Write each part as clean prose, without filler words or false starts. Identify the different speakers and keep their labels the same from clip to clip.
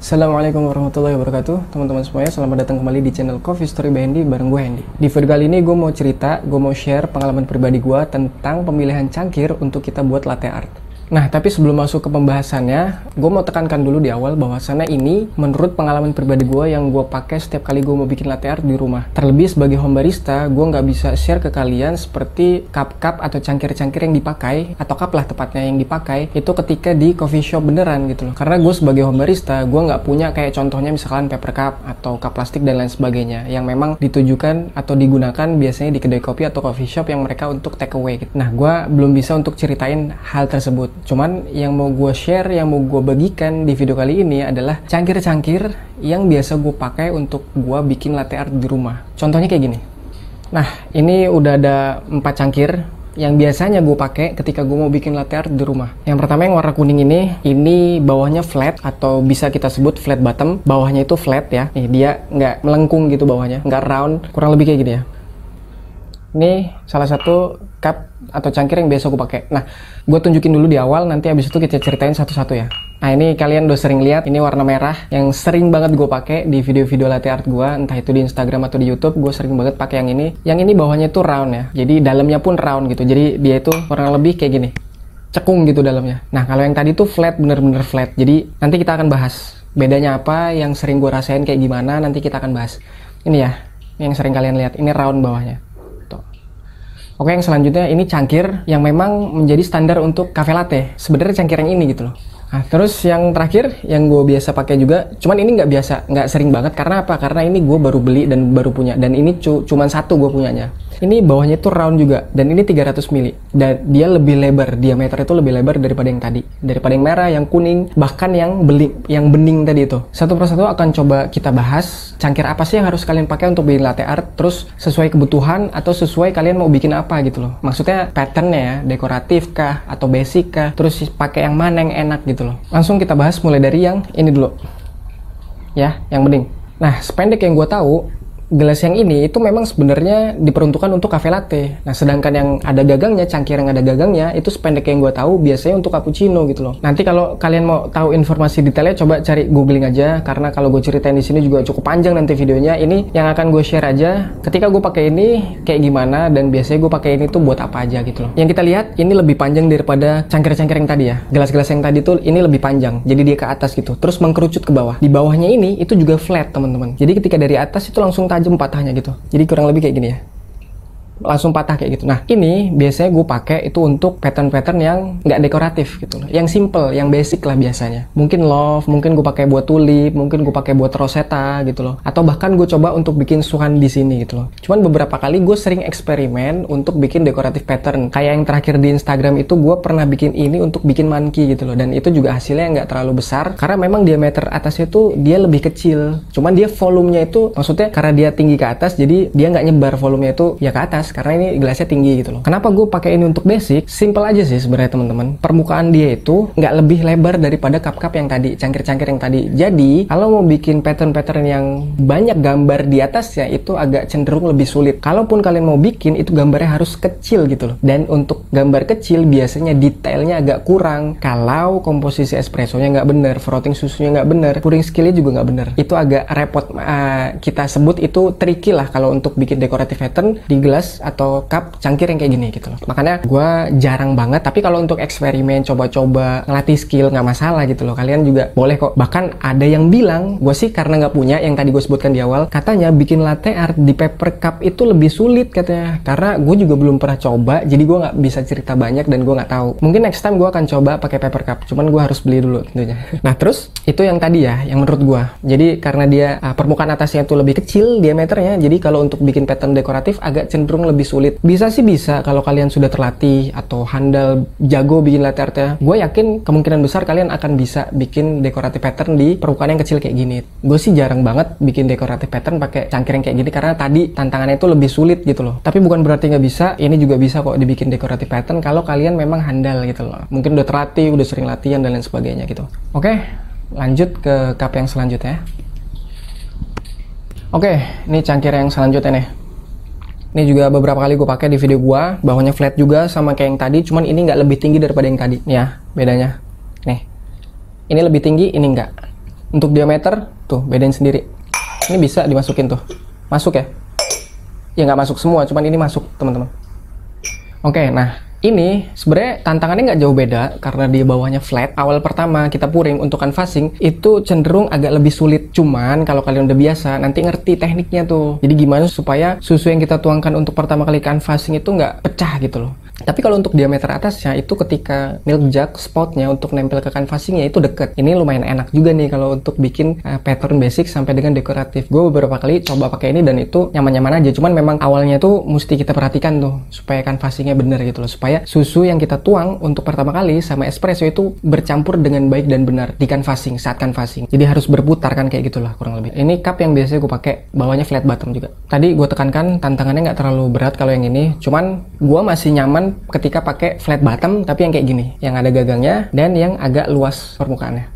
Speaker 1: Assalamualaikum warahmatullahi wabarakatuh. Teman-teman semuanya, selamat datang kembali di channel Coffee Story by Hendy bareng gue Hendy. Di video kali ini gue mau cerita, gue mau share pengalaman pribadi gue tentang pemilihan cangkir untuk kita buat latte art. Nah, tapi sebelum masuk ke pembahasannya, gue mau tekankan dulu di awal bahwasannya ini menurut pengalaman pribadi gue yang gue pakai setiap kali gue mau bikin latte art di rumah. Terlebih sebagai home barista, gue nggak bisa share ke kalian seperti cup-cup atau cangkir-cangkir yang dipakai, atau cup lah tepatnya yang dipakai, itu ketika di coffee shop beneran gitu loh. Karena gue sebagai home barista, gue nggak punya kayak contohnya misalkan paper cup atau cup plastik dan lain sebagainya, yang memang ditujukan atau digunakan biasanya di kedai kopi atau coffee shop yang mereka untuk take away gitu. Nah, gue belum bisa untuk ceritain hal tersebut. Cuman yang mau gue share, yang mau gue bagikan di video kali ini adalah cangkir-cangkir yang biasa gue pakai untuk gue bikin latte art di rumah. Contohnya kayak gini. Nah, ini udah ada 4 cangkir yang biasanya gue pakai ketika gue mau bikin latte art di rumah. Yang pertama yang warna kuning ini bawahnya flat atau bisa kita sebut flat bottom. Bawahnya itu flat ya. Nih, dia nggak melengkung gitu bawahnya, nggak round, kurang lebih kayak gini ya. Ini salah satu cup atau cangkir yang biasa gue pakai. Nah, gue tunjukin dulu di awal, nanti abis itu kita ceritain satu-satu ya. Nah, ini kalian udah sering lihat, ini warna merah yang sering banget gue pakai di video-video latte art gue, entah itu di Instagram atau di YouTube, gue sering banget pakai yang ini. Yang ini bawahnya tuh round ya, jadi dalamnya pun round gitu. Jadi dia itu kurang lebih kayak gini, cekung gitu dalamnya. Nah, kalau yang tadi tuh flat, bener-bener flat. Jadi nanti kita akan bahas bedanya apa, yang sering gue rasain kayak gimana, nanti kita akan bahas. Ini ya, yang sering kalian lihat, ini round bawahnya. Oke, yang selanjutnya ini cangkir yang memang menjadi standar untuk cafe latte. Sebenarnya cangkir yang ini gitu loh. Nah, terus yang terakhir yang gue biasa pakai juga, cuman ini nggak biasa, nggak sering banget. Karena apa? Karena ini gue baru beli dan baru punya. Dan ini cuman satu gue punyanya. Ini bawahnya itu round juga, dan ini 300 mili. Dan dia lebih lebar, diameter itu lebih lebar daripada yang tadi. Daripada yang merah, yang kuning, bahkan yang bening tadi itu. Satu persatu akan coba kita bahas, cangkir apa sih yang harus kalian pakai untuk bikin latte art, terus sesuai kebutuhan atau sesuai kalian mau bikin apa gitu loh. Maksudnya patternnya ya, dekoratif kah, atau basic kah, terus pakai yang mana yang enak gitu loh. Langsung kita bahas mulai dari yang ini dulu. Ya, yang bening. Nah, sependek yang gue tahu, gelas yang ini itu memang sebenarnya diperuntukkan untuk cafe latte. Nah, sedangkan yang ada gagangnya, cangkir yang ada gagangnya, itu sependek yang gue tahu biasanya untuk cappuccino gitu loh. Nanti kalau kalian mau tahu informasi detailnya, coba cari googling aja, karena kalau gue ceritain di sini juga cukup panjang nanti videonya. Ini yang akan gue share aja ketika gue pakai ini kayak gimana, dan biasanya gue pakai ini tuh buat apa aja gitu loh. Yang kita lihat ini lebih panjang daripada cangkir-cangkir yang tadi ya. Gelas-gelas yang tadi tuh ini lebih panjang, jadi dia ke atas gitu, terus mengkerucut ke bawah. Di bawahnya ini itu juga flat teman-teman. Jadi ketika dari atas itu langsung tajam patahnya gitu. Jadi kurang lebih kayak gini ya. Langsung patah kayak gitu. Nah, ini biasanya gue pakai itu untuk pattern-pattern yang nggak dekoratif gitu loh. Yang simple, yang basic lah biasanya. Mungkin love, mungkin gue pakai buat tulip, mungkin gue pakai buat rosetta gitu loh. Atau bahkan gue coba untuk bikin suhan di sini gitu loh. Cuman beberapa kali gue sering eksperimen untuk bikin dekoratif pattern. Kayak yang terakhir di Instagram itu gue pernah bikin ini untuk bikin monkey gitu loh. Dan itu juga hasilnya nggak terlalu besar karena memang diameter atasnya itu dia lebih kecil. Cuman dia volumenya itu, maksudnya karena dia tinggi ke atas, jadi dia nggak nyebar volumenya itu ya ke atas. Karena ini gelasnya tinggi gitu loh. Kenapa gue pakai ini untuk basic? Simple aja sih sebenarnya teman-teman. Permukaan dia itu nggak lebih lebar daripada cup-cup yang tadi, cangkir-cangkir yang tadi. Jadi kalau mau bikin pattern-pattern yang banyak gambar di atasnya itu agak cenderung lebih sulit. Kalaupun kalian mau bikin, itu gambarnya harus kecil gitu loh. Dan untuk gambar kecil biasanya detailnya agak kurang. Kalau komposisi espressonya nggak bener, frotting susunya nggak bener, pouring skillnya juga nggak bener. Itu agak repot. Kita sebut itu tricky lah kalau untuk bikin dekoratif pattern di gelas atau cup cangkir yang kayak gini gitu loh. Makanya gue jarang banget, tapi kalau untuk eksperimen, coba-coba ngelatih skill nggak masalah gitu loh. Kalian juga boleh kok. Bahkan ada yang bilang, gue sih karena nggak punya, yang tadi gue sebutkan di awal, katanya bikin latte art di paper cup itu lebih sulit katanya. Karena gue juga belum pernah coba, jadi gue nggak bisa cerita banyak dan gue nggak tahu. Mungkin next time gue akan coba pakai paper cup, cuman gue harus beli dulu tentunya. Nah, terus itu yang tadi ya, yang menurut gue. Jadi karena dia permukaan atasnya itu lebih kecil diameternya, jadi kalau untuk bikin pattern dekoratif agak cenderung lebih sulit. Bisa sih bisa kalau kalian sudah terlatih atau handal jago bikin latte art ya. Gue yakin kemungkinan besar kalian akan bisa bikin dekoratif pattern di permukaan yang kecil kayak gini. Gue sih jarang banget bikin dekoratif pattern pakai cangkir yang kayak gini karena tadi tantangannya itu lebih sulit gitu loh. Tapi bukan berarti nggak bisa, ini juga bisa kok dibikin dekoratif pattern kalau kalian memang handal gitu loh. Mungkin udah terlatih, udah sering latihan dan lain sebagainya gitu. Oke, lanjut ke cup yang selanjutnya. Oke, ini cangkir yang selanjutnya nih. Ini juga beberapa kali gue pakai di video gue, bawahnya flat juga sama kayak yang tadi, cuman ini nggak lebih tinggi daripada yang tadi. Nih ya, bedanya. Nih, ini lebih tinggi, ini enggak. Untuk diameter, tuh bedain sendiri. Ini bisa dimasukin tuh. Masuk ya? Ya nggak masuk semua, cuman ini masuk teman-teman. Oke, nah ini sebenarnya tantangannya nggak jauh beda karena di bawahnya flat. Awal pertama kita pouring untuk canvassing itu cenderung agak lebih sulit. Cuman kalau kalian udah biasa, nanti ngerti tekniknya tuh. Jadi gimana supaya susu yang kita tuangkan untuk pertama kali canvassing itu nggak pecah gitu loh. Tapi kalau untuk diameter atasnya itu ketika milk jug spotnya untuk nempel ke canvassingnya itu deket. Ini lumayan enak juga nih kalau untuk bikin pattern basic sampai dengan dekoratif. Gue beberapa kali coba pakai ini dan itu nyaman-nyaman aja. Cuman memang awalnya tuh mesti kita perhatikan tuh supaya canvassingnya bener gitu loh. Supaya susu yang kita tuang untuk pertama kali sama espresso itu bercampur dengan baik dan benar di canvassing, saat canvassing. Jadi harus berputar kan kayak gitulah kurang lebih. Ini cup yang biasanya gue pakai, bawahnya flat bottom juga. Tadi gue tekankan tantangannya nggak terlalu berat kalau yang ini. Cuman gue masih nyaman ketika pakai flat bottom tapi yang kayak gini, yang ada gagangnya dan yang agak luas permukaannya.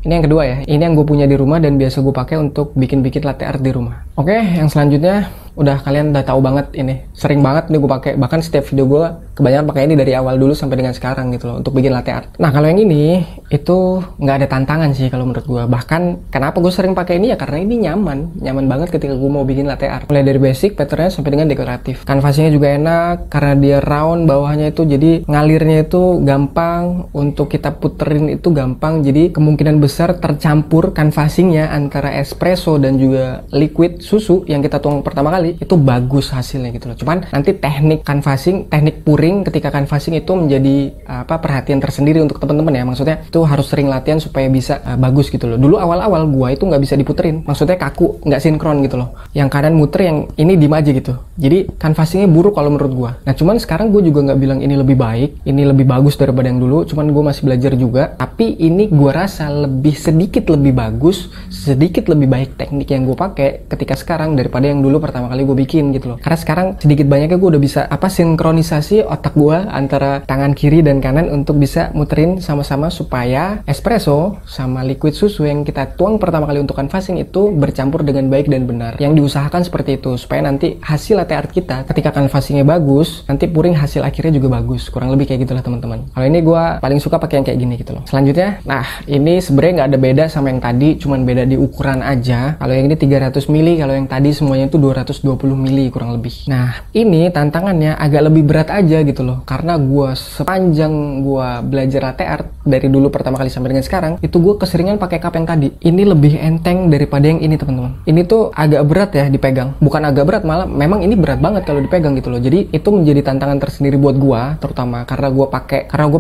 Speaker 1: Ini yang kedua ya, ini yang gue punya di rumah dan biasa gue pakai untuk bikin-bikin latte art di rumah. Oke, yang selanjutnya udah kalian udah tahu banget ini, sering banget nih gue pakai, bahkan setiap video gue kebanyakan pakai ini dari awal dulu sampai dengan sekarang gitu loh untuk bikin latte art. Nah kalau yang ini itu nggak ada tantangan sih kalau menurut gue. Bahkan kenapa gue sering pakai ini ya karena ini nyaman banget ketika gue mau bikin latte art. Mulai dari basic patternnya sampai dengan dekoratif. Canvassingnya juga enak karena dia round bawahnya itu, jadi ngalirnya itu gampang, untuk kita puterin itu gampang. Jadi kemungkinan besar tercampur canvassingnya antara espresso dan juga liquid susu yang kita tuang pertama kali itu bagus hasilnya gitu loh. Cuman nanti teknik canvassing, teknik pouring ketika canvassing itu menjadi perhatian tersendiri untuk teman-teman ya. Maksudnya itu harus sering latihan supaya bisa bagus gitu loh. Dulu awal-awal gua itu nggak bisa diputerin, maksudnya kaku, nggak sinkron gitu loh. Yang kanan muter, yang ini diem aja gitu. Jadi canvassingnya buruk kalau menurut gua. Nah cuman sekarang gua juga nggak bilang ini lebih baik, ini lebih bagus daripada yang dulu. Cuman gua masih belajar juga. Tapi ini gua rasa sedikit lebih bagus, sedikit lebih baik teknik yang gua pakai ketika sekarang daripada yang dulu pertama kali gue bikin gitu loh. Karena sekarang sedikit banyaknya gue udah bisa sinkronisasi otak gue antara tangan kiri dan kanan untuk bisa muterin sama-sama supaya espresso sama liquid susu yang kita tuang pertama kali untuk canvassing itu bercampur dengan baik dan benar. Yang diusahakan seperti itu supaya nanti hasil latte art kita ketika canvassingnya bagus, nanti pouring hasil akhirnya juga bagus. Kurang lebih kayak gitulah teman-teman. Kalau ini gue paling suka pakai yang kayak gini gitu loh. Selanjutnya, nah ini sebenarnya nggak ada beda sama yang tadi, cuman beda di ukuran aja. Kalau yang ini 300 mili, kalau yang tadi semuanya itu 220 mili kurang lebih. Nah ini tantangannya agak lebih berat aja gitu loh, karena gue sepanjang gue belajar latte art dari dulu pertama kali sampai dengan sekarang itu gue keseringan pakai cup yang tadi. Ini lebih enteng daripada yang ini teman-teman. Ini tuh agak berat ya dipegang, bukan agak berat, malah memang ini berat banget kalau dipegang gitu loh. Jadi itu menjadi tantangan tersendiri buat gue, terutama karena gue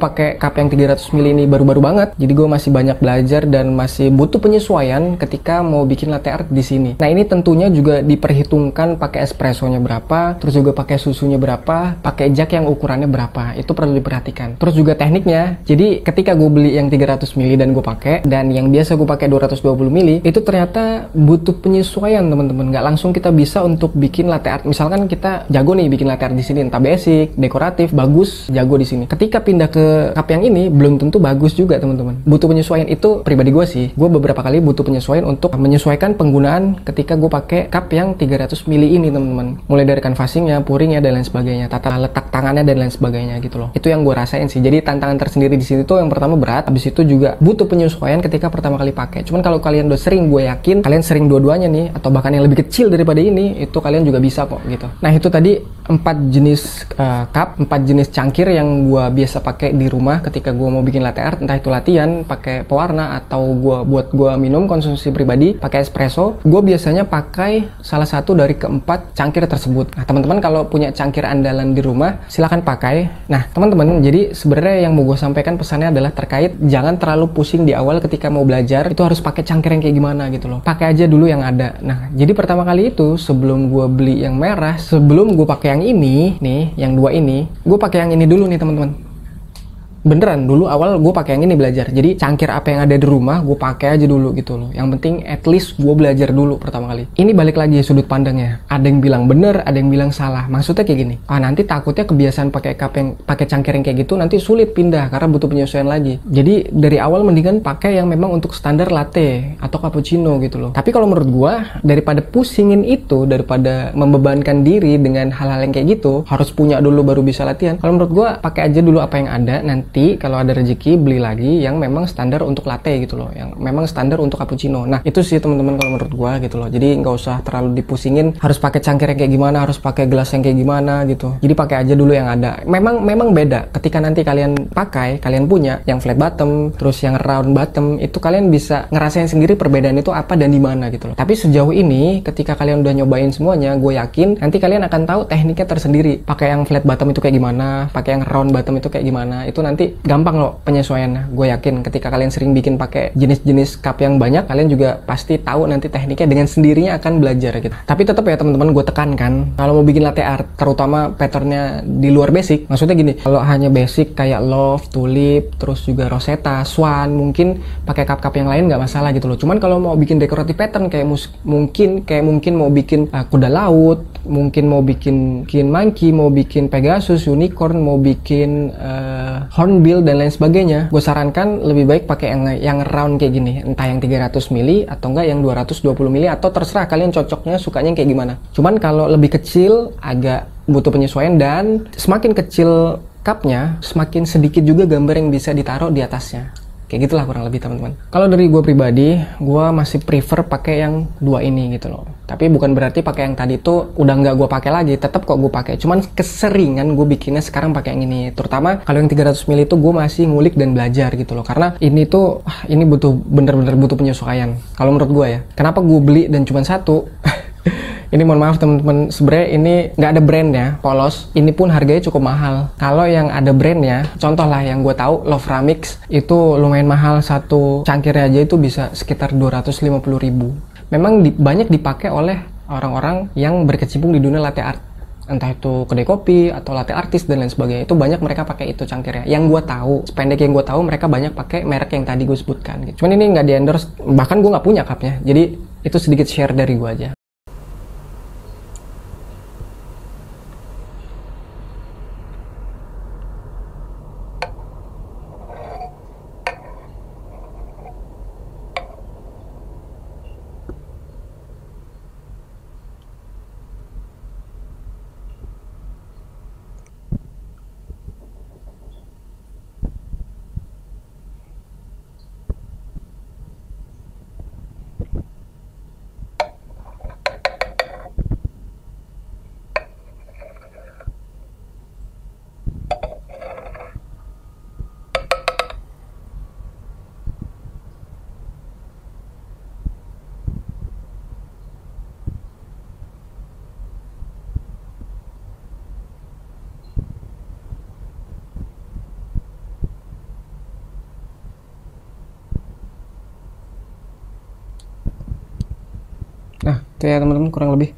Speaker 1: pakai cup yang 300 mili ini baru-baru banget. Jadi gue masih banyak belajar dan masih butuh penyesuaian ketika mau bikin latte art di sini. Nah ini tentunya juga diperhitungkan pakai espressonya berapa, terus juga pakai susunya berapa, pakai jug yang ukurannya berapa, itu perlu diperhatikan. Terus juga tekniknya, jadi ketika gue beli yang 300 mili dan gue pakai, dan yang biasa gue pakai 220 mili, itu ternyata butuh penyesuaian teman-teman. Nggak langsung kita bisa untuk bikin latte art. Misalkan kita jago nih bikin latte art di sini, entah basic, dekoratif, bagus, jago di sini. Ketika pindah ke cup yang ini, belum tentu bagus juga teman-teman. Butuh penyesuaian, itu pribadi gue sih. Gue beberapa kali butuh penyesuaian untuk menyesuaikan penggunaan ketika gue pakai cup yang 300 mili ini teman-teman. Mulai dari canvassingnya, pouringnya dan lain sebagainya, tata letak tangannya dan lain sebagainya gitu loh. Itu yang gue rasain sih. Jadi tantangan tersendiri di sini tuh yang pertama berat, habis itu juga butuh penyesuaian ketika pertama kali pakai. Cuman kalau kalian udah sering, gue yakin kalian sering dua-duanya nih, atau bahkan yang lebih kecil daripada ini, itu kalian juga bisa kok gitu. Nah itu tadi 4 jenis cup, 4 jenis cangkir yang gue biasa pakai di rumah ketika gue mau bikin latte art, entah itu latihan, pakai pewarna, atau buat gue minum konsumsi pribadi, pakai espresso. Gue biasanya pakai salah satu dari keempat cangkir tersebut. Nah teman-teman kalau punya cangkir andalan di rumah, silahkan pakai. Nah teman-teman, jadi sebenarnya yang mau gue sampaikan pesannya adalah terkait jangan terlalu pusing di awal ketika mau belajar, itu harus pakai cangkir yang kayak gimana gitu loh. Pakai aja dulu yang ada. Nah jadi pertama kali itu sebelum gue beli yang merah, sebelum gue pakai yang ini nih, yang dua ini, gue pakai yang ini dulu nih teman-teman. Beneran, dulu awal gue pakai yang ini belajar. Jadi cangkir apa yang ada di rumah gue pakai aja dulu gitu loh. Yang penting at least gue belajar dulu pertama kali. Ini balik lagi sudut pandangnya. Ada yang bilang bener, ada yang bilang salah. Maksudnya kayak gini. Nanti takutnya kebiasaan pakai cup yang pakai cangkir yang kayak gitu nanti sulit pindah karena butuh penyesuaian lagi. Jadi dari awal mendingan pakai yang memang untuk standar latte atau cappuccino gitu loh. Tapi kalau menurut gue, daripada pusingin itu, daripada membebankan diri dengan hal-hal yang kayak gitu, harus punya dulu baru bisa latihan. Kalau menurut gue pakai aja dulu apa yang ada. Nanti nanti kalau ada rezeki beli lagi yang memang standar untuk latte gitu loh, yang memang standar untuk cappuccino. Nah itu sih teman-teman kalau menurut gua gitu loh. Jadi nggak usah terlalu dipusingin harus pakai cangkir yang kayak gimana, harus pakai gelas yang kayak gimana gitu. Jadi pakai aja dulu yang ada. Memang beda ketika nanti kalian pakai, kalian punya yang flat bottom terus yang round bottom, itu kalian bisa ngerasain sendiri perbedaan itu apa dan di mana gitu loh. Tapi sejauh ini ketika kalian udah nyobain semuanya, gue yakin nanti kalian akan tahu tekniknya tersendiri. Pakai yang flat bottom itu kayak gimana, pakai yang round bottom itu kayak gimana. Itu nanti gampang loh penyesuaiannya. Gue yakin ketika kalian sering bikin pakai jenis-jenis cup yang banyak, kalian juga pasti tahu nanti tekniknya, dengan sendirinya akan belajar gitu. Tapi tetap ya teman-teman, gue tekankan kalau mau bikin latte art terutama patternnya di luar basic, maksudnya gini, kalau hanya basic kayak love, tulip, terus juga rosetta, swan, mungkin pakai cup-cup yang lain nggak masalah gitu loh. Cuman kalau mau bikin dekoratif pattern kayak mungkin mau bikin kuda laut, mungkin mau bikin monkey, mau bikin pegasus, unicorn, mau bikin hornbill dan lain sebagainya, gue sarankan lebih baik pakai yang round kayak gini, entah yang 300 mili atau enggak yang 220 mili, atau terserah kalian cocoknya sukanya yang kayak gimana. Cuman kalau lebih kecil agak butuh penyesuaian, dan semakin kecil cupnya semakin sedikit juga gambar yang bisa ditaruh di atasnya. Kayak gitulah kurang lebih teman-teman. Kalau dari gue pribadi, gue masih prefer pakai yang dua ini gitu loh. Tapi bukan berarti pakai yang tadi tuh udah nggak gue pakai lagi, tetap kok gue pakai. Cuman keseringan gue bikinnya sekarang pakai yang ini. Terutama kalau yang 300 ml itu gue masih ngulik dan belajar gitu loh. Karena ini tuh ini bener-bener butuh penyesuaian. Kalau menurut gue ya. Kenapa gue beli dan cuma satu? Ini mohon maaf teman-teman, sebenarnya ini nggak ada brandnya, polos. Ini pun harganya cukup mahal. Kalau yang ada brandnya, contoh lah yang gue tahu, Love Ramix, itu lumayan mahal, satu cangkirnya aja itu bisa sekitar 250.000. Memang banyak dipakai oleh orang-orang yang berkecimpung di dunia latte art. Entah itu kedai kopi atau latte artis dan lain sebagainya, itu banyak mereka pakai itu cangkirnya. Yang gue tahu, sependek yang gue tahu, mereka banyak pakai merek yang tadi gue sebutkan gitu. Cuman ini nggak di endorse, bahkan gue nggak punya cupnya. Jadi itu sedikit share dari gue aja. Nah, itu ya teman-teman kurang lebih.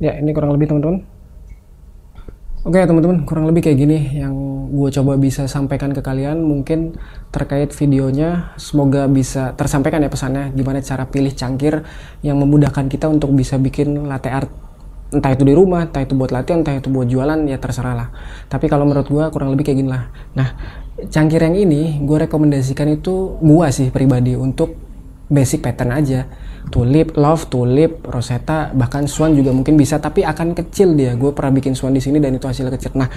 Speaker 1: Ya, ini kurang lebih teman-teman. Oke teman-teman, kurang lebih kayak gini yang gue coba bisa sampaikan ke kalian. Mungkin terkait videonya, semoga bisa tersampaikan ya pesannya, gimana cara pilih cangkir yang memudahkan kita untuk bisa bikin latte art. Entah itu di rumah, entah itu buat latihan, entah itu buat jualan, ya terserah lah. Tapi kalau menurut gue kurang lebih kayak gini lah. Nah, cangkir yang ini gue rekomendasikan itu gue sih pribadi untuk basic pattern aja. Tulip, love, tulip, rosetta, bahkan swan juga mungkin bisa, tapi akan kecil dia. Gue pernah bikin swan di sini dan itu hasilnya kecil. Nah,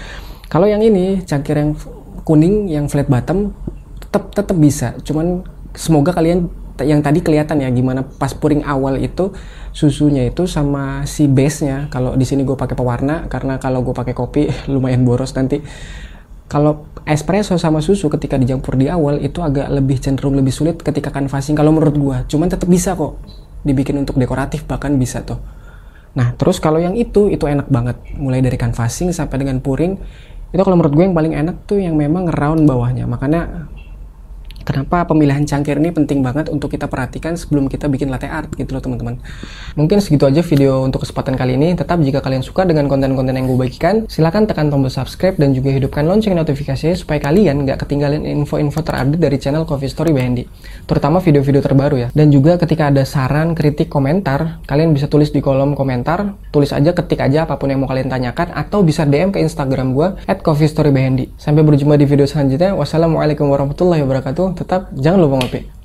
Speaker 1: kalau yang ini cangkir yang kuning, yang flat bottom, tetap bisa. Cuman semoga kalian yang tadi kelihatan ya gimana pas pouring awal itu susunya itu sama si base-nya. Kalau di sini gue pakai pewarna karena kalau gue pakai kopi lumayan boros nanti. Kalau espresso sama susu ketika dicampur di awal itu agak lebih cenderung lebih sulit ketika canvassing kalau menurut gua. Cuman tetap bisa kok dibikin untuk dekoratif, bahkan bisa tuh. Nah, terus kalau yang itu enak banget. Mulai dari canvassing sampai dengan pouring. Itu kalau menurut gue yang paling enak tuh yang memang round bawahnya. Makanya kenapa pemilihan cangkir ini penting banget untuk kita perhatikan sebelum kita bikin latte art gitu loh teman-teman. Mungkin segitu aja video untuk kesempatan kali ini. Tetap jika kalian suka dengan konten-konten yang gue bagikan, silahkan tekan tombol subscribe dan juga hidupkan lonceng notifikasinya supaya kalian nggak ketinggalan info-info terupdate dari channel Coffee Story by Hendy. Terutama video-video terbaru ya. Dan juga ketika ada saran, kritik, komentar, kalian bisa tulis di kolom komentar. Tulis aja, ketik aja apapun yang mau kalian tanyakan, atau bisa DM ke Instagram gue @coffeestorybyhendy. Sampai berjumpa di video selanjutnya. Wassalamualaikum warahmatullahi wabarakatuh. Tetap jangan lupa ngopi.